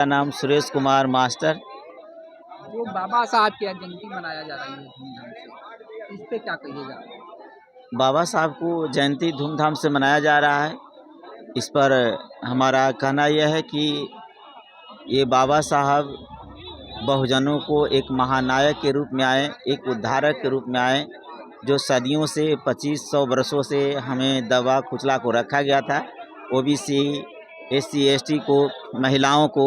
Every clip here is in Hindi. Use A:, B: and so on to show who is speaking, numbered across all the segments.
A: मेरा नाम सुरेश कुमार मास्टर।
B: जो बाबा साहब की आज जयंती मनाया जा रही है धूमधाम से, इस पे क्या कहिएगा?
A: बाबा साहब को जयंती धूमधाम से मनाया जा रहा है। इस पर हमारा कहना यह है कि ये बाबा साहब बहुजनों को एक महानायक के रूप में आए, एक उद्धारक के रूप में आए, जो सदियों से 2500 वर्षों से हमें दबा कुचला को रखा गया था। ओबीसी, एससी, एसटी को, महिलाओं को,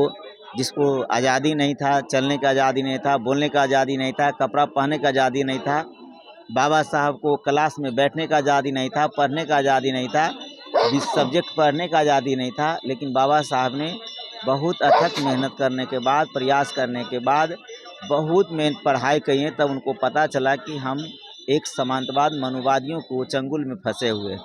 A: जिसको आज़ादी नहीं था, चलने का आज़ादी नहीं था, बोलने का आज़ादी नहीं था, कपड़ा पहनने का आज़ादी नहीं था, बाबा साहब को क्लास में बैठने का आज़ादी नहीं था, पढ़ने का आज़ादी नहीं था, सब्जेक्ट पढ़ने का आज़ादी नहीं था। लेकिन बाबा साहब ने बहुत अथक मेहनत करने के बाद, प्रयास करने के बाद, बहुत मेहनत पढ़ाई की है, तब उनको पता चला कि हम एक सामंतवाद मनुवादियों को चंगुल में फंसे हुए,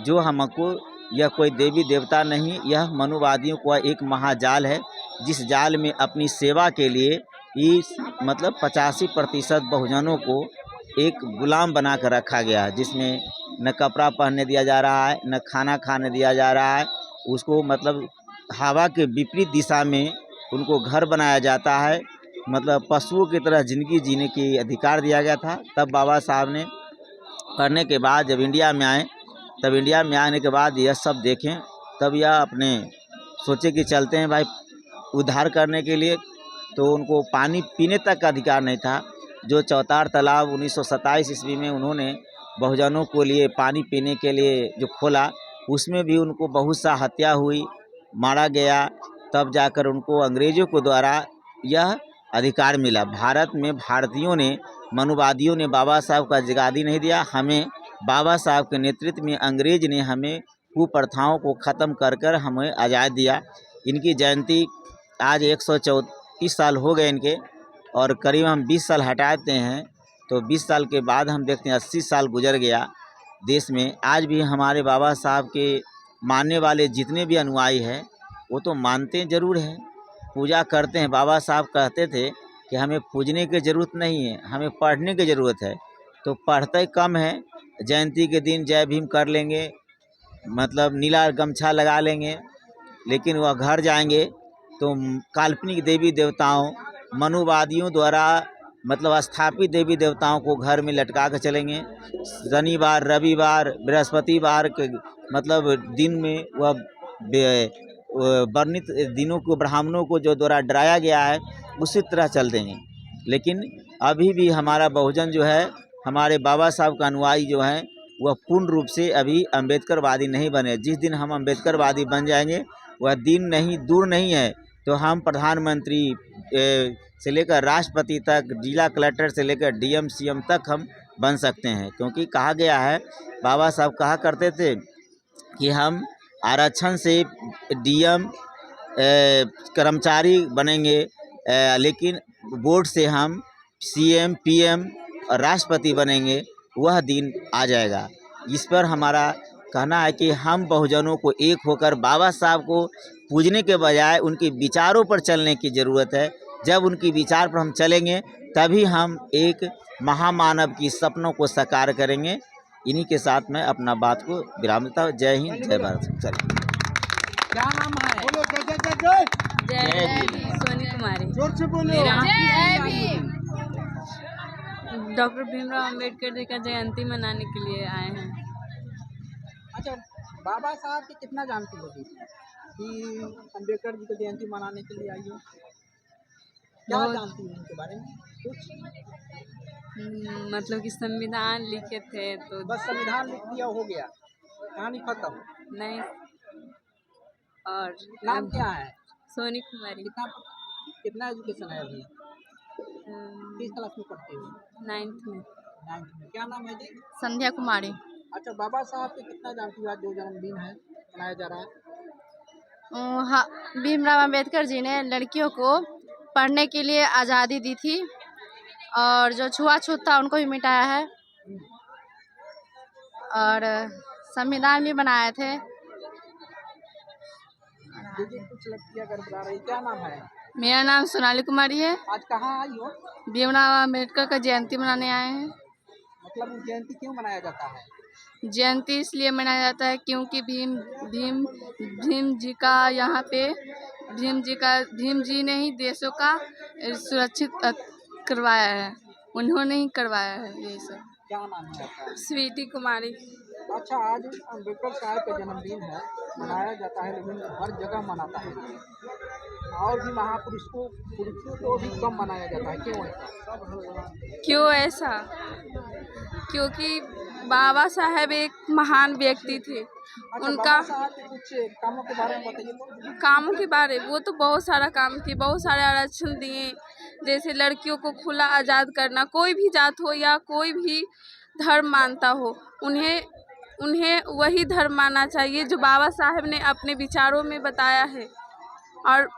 A: जो हमको यह कोई देवी देवता नहीं, यह मनुवादियों का एक महाजाल है, जिस जाल में अपनी सेवा के लिए इस 85% बहुजनों को एक गुलाम बना कर रखा गया है, जिसमें न कपड़ा पहनने दिया जा रहा है, न खाना खाने दिया जा रहा है। उसको हवा के विपरीत दिशा में उनको घर बनाया जाता है, पशुओं की तरह ज़िंदगी जीने की अधिकार दिया गया था। तब बाबा साहब ने करने के बाद जब इंडिया में आए, तब इंडिया में आने के बाद यह सब देखें, तब यह अपने सोचे कि चलते हैं भाई उद्धार करने के लिए। तो उनको पानी पीने तक का अधिकार नहीं था। जो चौतार तालाब 1927 ईस्वी में उन्होंने बहुजनों को लिए पानी पीने के लिए जो खोला, उसमें भी उनको बहुत सा हत्या हुई, मारा गया। तब जाकर उनको अंग्रेज़ों के द्वारा यह अधिकार मिला। भारत में भारतीयों ने, मनुवादियों ने बाबा साहब का आज़ादी नहीं दिया हमें। बाबा साहब के नेतृत्व में अंग्रेज ने हमें कुप्रथाओं को ख़त्म कर कर हमें आज़ाद दिया। इनकी जयंती आज 134 साल हो गए इनके, और करीब हम 20 साल हटाते हैं तो 20 साल के बाद हम देखते हैं 80 साल गुजर गया देश में। आज भी हमारे बाबा साहब के मानने वाले जितने भी अनुयायी हैं, वो तो मानते ज़रूर हैं, पूजा करते हैं। बाबा साहब कहते थे कि हमें पूजने की ज़रूरत नहीं है, हमें पढ़ने की ज़रूरत है। तो पढ़ते कम है, जयंती के दिन जय भीम कर लेंगे, नीला गमछा लगा लेंगे, लेकिन वह घर जाएंगे तो काल्पनिक देवी देवताओं, मनुवादियों द्वारा स्थापित देवी देवताओं को घर में लटका कर चलेंगे। शनिवार, रविवार, बृहस्पतिवार के दिन में वह वर्णित दिनों को ब्राह्मणों को जो द्वारा डराया गया है, उसी तरह चल देंगे। लेकिन अभी भी हमारा बहुजन जो है, हमारे बाबा साहब का अनुयायी जो है, वह पूर्ण रूप से अभी अम्बेडकरवादी नहीं बने। जिस दिन हम अम्बेडकरवादी बन जाएंगे, वह दिन नहीं दूर नहीं है, तो हम प्रधानमंत्री से लेकर राष्ट्रपति तक, जिला कलेक्टर से लेकर डीएम सीएम तक हम बन सकते हैं। क्योंकि कहा गया है, बाबा साहब कहा करते थे कि हम आरक्षण से डीएम कर्मचारी बनेंगे, लेकिन वोट से हम सीएम, पीएम और राष्ट्रपति बनेंगे। वह दिन आ जाएगा। इस पर हमारा कहना है कि हम बहुजनों को एक होकर बाबा साहब को पूजने के बजाय उनके विचारों पर चलने की ज़रूरत है। जब उनके विचार पर हम चलेंगे, तभी हम एक महामानव की सपनों को साकार करेंगे। इन्हीं के साथ मैं अपना बात को विराम देता हूँ। जय हिंद, जय भारत। चलिए,
B: क्या नाम है?
C: जय भीम। सोनी कुमारी।
B: जोर से बोलो।
C: जय भीम। डॉक्टर भीमराव अंबेडकर जी का जयंती मनाने के लिए आए हैं।
B: अच्छा, बाबा साहब की कितना जानती होगी कि अंबेडकर जी की जयंती मनाने के लिए आई हो? क्या जानती हो उनके बारे में कुछ?
C: कि संविधान लिखे थे, तो
B: बस संविधान लिख दिया हो गया, कहानी खत्म?
C: नहीं। और
B: नाम क्या है?
C: सोनी कुमारी।
B: कितना एजुकेशन है अभी? किस क्लास में पढ़ते हो?
C: 9th में।
B: 9th में। क्या नाम है जी?
C: संध्या कुमारी।
B: अच्छा, बाबा साहब के कितना जानती हो? आज जो जन्मदिन है मनाया जा रहा है।
D: हाँ, भीमराव अंबेडकर जी ने लड़कियों को पढ़ने के लिए आज़ादी दी थी, और जो छुआछूत था उनको भी मिटाया है, और संविधान भी बनाए थे।
B: कुछ लड़कियां अगर बता रही, क्या नाम है?
D: मेरा नाम सोनाली कुमारी है।
B: आज कहाँ आई हो?
D: भीमराव अंबेडकर का जयंती मनाने आए हैं।
B: जयंती क्यों मनाया जाता है?
D: जयंती इसलिए मनाया जाता है क्योंकि भीम जी का यहाँ पे भीम जी ने ही देशों का सुरक्षित करवाया है, उन्होंने ही करवाया है ये सब।
B: क्या नाम है आपका?
C: स्वीटी कुमारी।
B: अच्छा, आज अम्बेडकर साहब का जन्मदिन है, मनाया जाता है, लेकिन हर जगह मनाता है और भी पुरुषों को भी कम मनाया जाता है, क्यों ऐसा?
C: क्यों ऐसा? क्योंकि बाबा साहब एक महान व्यक्ति थे।
B: अच्छा,
C: उनका
B: बाबा साहब के कुछ कामों के बारे में बताइए तो।
C: कामों के बारे वो तो बहुत सारा काम किए, बहुत सारे आरक्षण दिए, जैसे लड़कियों को खुला आज़ाद करना, कोई भी जात हो या कोई भी धर्म मानता हो, उन्हें वही धर्म मानना चाहिए जो बाबा साहब ने अपने विचारों में बताया है। और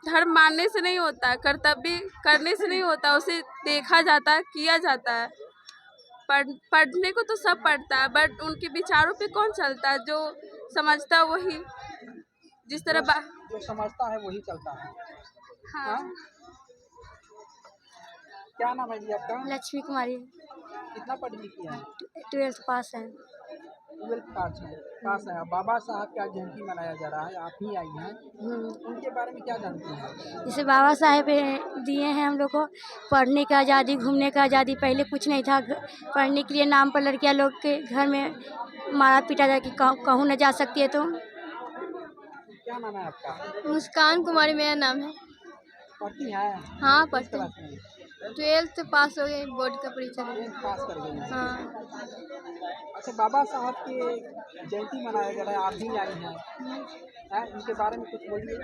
C: धर्म मानने से नहीं होता, कर्तव्य करने से नहीं होता, उसे देखा जाता है, किया जाता है। पढ़ने को तो सब पढ़ता है, बट उनके विचारों पे कौन चलता है? जो समझता है वही, जिस तरह
B: जो समझता है वही चलता है।
C: हाँ।
B: क्या नाम है जी आपका?
D: लक्ष्मी कुमारी,
B: कितना पढ़ी लिखी है?
D: 12th पास है।
B: 12th पास है। बाबा साहब का जयंती मनाया जा रहा है, आप ही आई हैं, उनके बारे में क्या जानती हैं?
D: जैसे बाबा साहेब दिए हैं हम लोग को पढ़ने की आज़ादी, घूमने की आज़ादी। पहले कुछ नहीं था, पढ़ने के लिए नाम पर लड़कियां लोग के घर में मारा पीटा जाए कि कहूँ न जा सकती है। तो
B: क्या नाम है आपका?
D: मुस्कान कुमारी मेरा नाम है।
B: पढ़ती है?
D: हाँ,
B: किस
D: पढ़ती
B: क्लास में?
D: 12th पास हो गई, बोर्ड का परीक्षा दी।
B: 12th पास कर गई हैं।
D: हाँ।
B: अच्छा, बाबा साहब के जयंती मनाया जा रहा है, आप भी आई हैं, उनके बारे में कुछ बोलिए।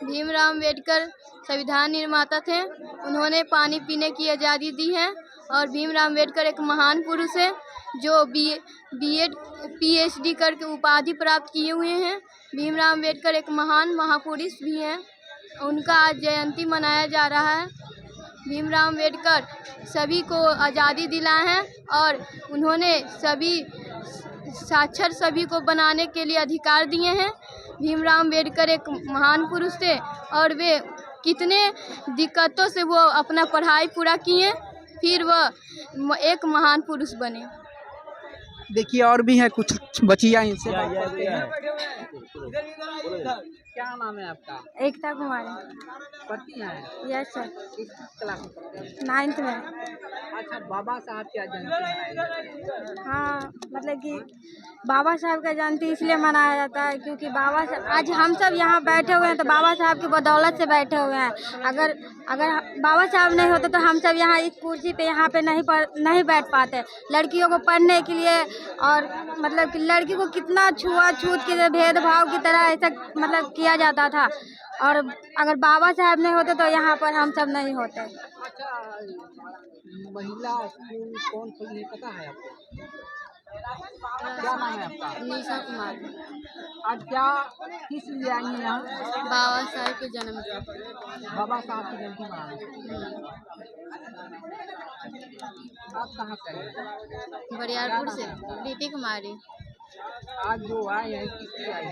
D: भीमराव अम्बेडकर संविधान निर्माता थे, उन्होंने पानी पीने की आज़ादी दी है। और भीमराव अम्बेडकर एक महान पुरुष है जो बीएड पीएचडी करके उपाधि प्राप्त किए हुए हैं। भीमराव अम्बेडकर एक महान महापुरुष भी हैं, उनका आज जयंती मनाया जा रहा है। भीमराव अम्बेडकर सभी को आज़ादी दिलाए हैं और उन्होंने साक्षर सभी को बनाने के लिए अधिकार दिए हैं। भीमराव अम्बेडकर एक महान पुरुष थे और वे कितने दिक्कतों से वो अपना पढ़ाई पूरा किए, फिर वह एक महान पुरुष बने।
B: देखिए और भी है कुछ बचिया, इनसे बात करते हैं। क्या नाम है आपका?
D: एकता कुमारी।
B: पढ़ती हैं?
D: Yes sir.
B: किस क्लास में पढ़ते हैं?
D: 9th में।
B: अच्छा, बाबा साहब क्या जयंती मनाई जाती है?
D: हाँ, मतलब कि बाबा साहब का जयंती इसलिए मनाया जाता है क्योंकि बाबा साहब आज हम सब यहाँ बैठे हुए हैं तो बाबा साहब की बदौलत से बैठे हुए हैं। अगर बाबा साहब नहीं होते तो हम सब यहाँ इस कुर्सी पे यहाँ पे नहीं बैठ पाते। लड़कियों को पढ़ने के लिए और मतलब कि लड़की को कितना छुआछूत के भेदभाव की तरह ऐसा मतलब किया जाता था, और अगर बाबा साहब नहीं होते तो यहाँ पर हम सब नहीं होते।
B: अच्छा, महिला स्कूल कौन खोली है पता है आपको? क्या नाम है आपका?
D: निशा कुमारी।
B: आज किस लिए आई हैं यहाँ?
D: बाबा साहब के जन्मदिन।
B: बाबा साहब की जयंती मनाने। आप कहाँ से आई हैं?
D: बरियारपुर से प्रीति कुमारी।
B: आज जो आए हैं किस लिए आए हैं?